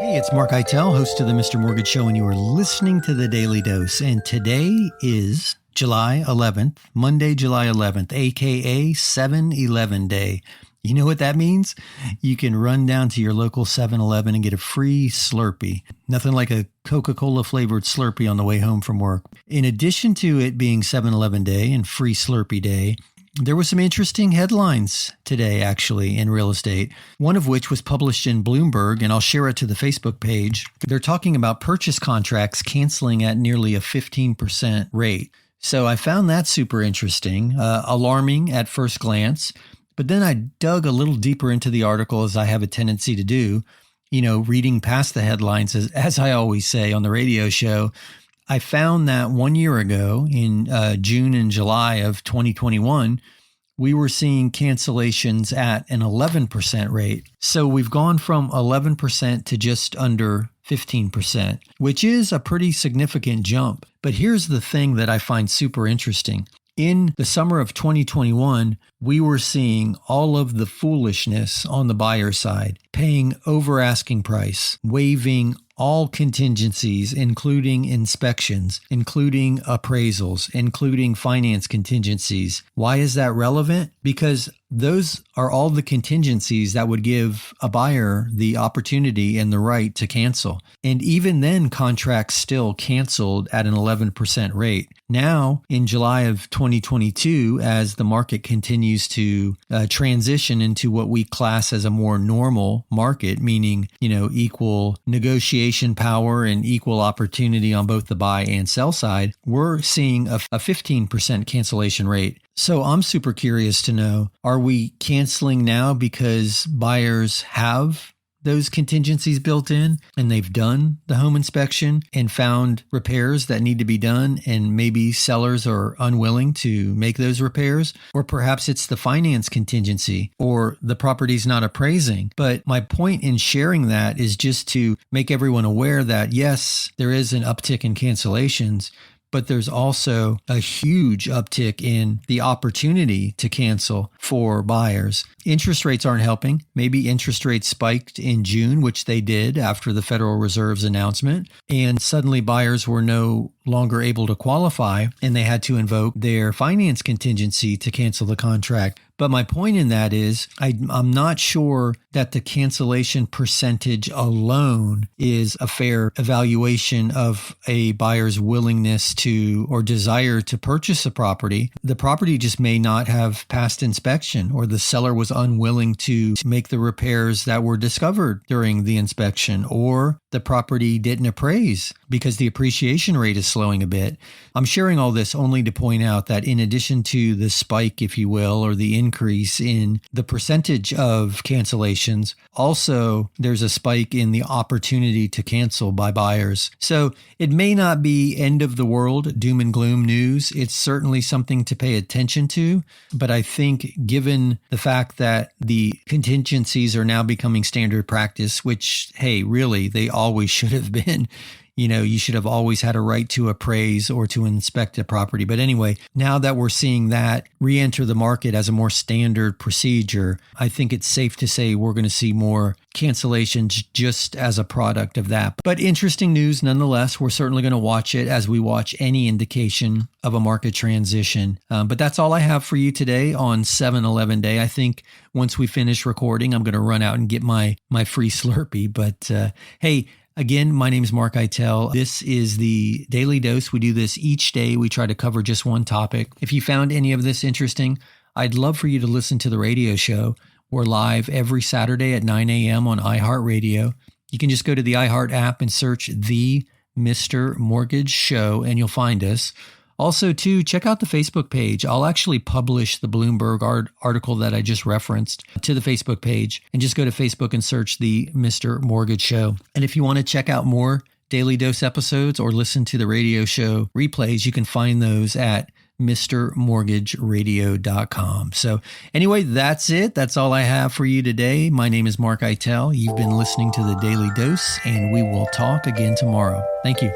Hey, it's Mark Eitel, host of the Mr. Mortgage Show, and you are listening to the Daily Dose. And today is July 11th, Monday, July 11th, aka 7-Eleven Day. You know what that means? You can run down to your local 7-Eleven and get a free Slurpee. Nothing like a Coca-Cola flavored Slurpee on the way home from work. In addition to it being 7-Eleven Day and Free Slurpee Day, there were some interesting headlines today, actually, in real estate, one of which was published in Bloomberg, and I'll share it to the Facebook page. They're talking about purchase contracts canceling at nearly a 15% rate. So I found that super interesting, alarming at first glance. But then I dug a little deeper into the article, as I have a tendency to do, reading past the headlines, as I always say on the radio show. I found that 1 year ago in June and July of 2021, we were seeing cancellations at an 11% rate. So we've gone from 11% to just under 15%, which is a pretty significant jump. But here's the thing that I find super interesting. In the summer of 2021, we were seeing all of the foolishness on the buyer side, paying over asking price, waiving all contingencies, including inspections, including appraisals, including finance contingencies. Why is that relevant? Because those are all the contingencies that would give a buyer the opportunity and the right to cancel. And even then, contracts still canceled at an 11% rate. Now, in July of 2022, as the market continues to transition into what we class as a more normal market, meaning, equal negotiation power and equal opportunity on both the buy and sell side, we're seeing a 15% cancellation rate. So I'm super curious to know, are we canceling now because buyers have those contingencies built in and they've done the home inspection and found repairs that need to be done, and maybe sellers are unwilling to make those repairs? Or perhaps it's the finance contingency, or the property's not appraising. But my point in sharing that is just to make everyone aware that yes, there is an uptick in cancellations, but there's also a huge uptick in the opportunity to cancel for buyers. Interest rates aren't helping. Maybe interest rates spiked in June, which they did after the Federal Reserve's announcement, and suddenly buyers were no longer able to qualify, and they had to invoke their finance contingency to cancel the contract. But my point in that is I'm not sure that the cancellation percentage alone is a fair evaluation of a buyer's willingness to or desire to purchase a property. The property just may not have passed inspection, or the seller was unwilling to make the repairs that were discovered during the inspection, or the property didn't appraise because the appreciation rate is slowing a bit. I'm sharing all this only to point out that in addition to the spike, if you will, or the increase in the percentage of cancellations, also there's a spike in the opportunity to cancel by buyers. So it may not be end of the world, doom and gloom news. It's certainly something to pay attention to. But I think given the fact that the contingencies are now becoming standard practice, which, hey, really, they always should have been. You should have always had a right to appraise or to inspect a property. But anyway, now that we're seeing that re-enter the market as a more standard procedure, I think it's safe to say we're going to see more cancellations just as a product of that. But interesting news nonetheless. We're certainly going to watch it as we watch any indication of a market transition. But that's all I have for you today on 7-Eleven Day. I think once we finish recording, I'm going to run out and get my free Slurpee. But hey, again, my name is Mark Eitel. This is the Daily Dose. We do this each day. We try to cover just one topic. If you found any of this interesting, I'd love for you to listen to the radio show. We're live every Saturday at 9 a.m. on iHeartRadio. You can just go to the iHeart app and search The Mr. Mortgage Show, and you'll find us. Also, too, check out the Facebook page. I'll actually publish the Bloomberg article that I just referenced to the Facebook page, and just go to Facebook and search The Mr. Mortgage Show. And if you want to check out more Daily Dose episodes or listen to the radio show replays, you can find those at MrMortgageRadio.com. So anyway, that's it. That's all I have for you today. My name is Mark Eitel. You've been listening to the Daily Dose, and we will talk again tomorrow. Thank you.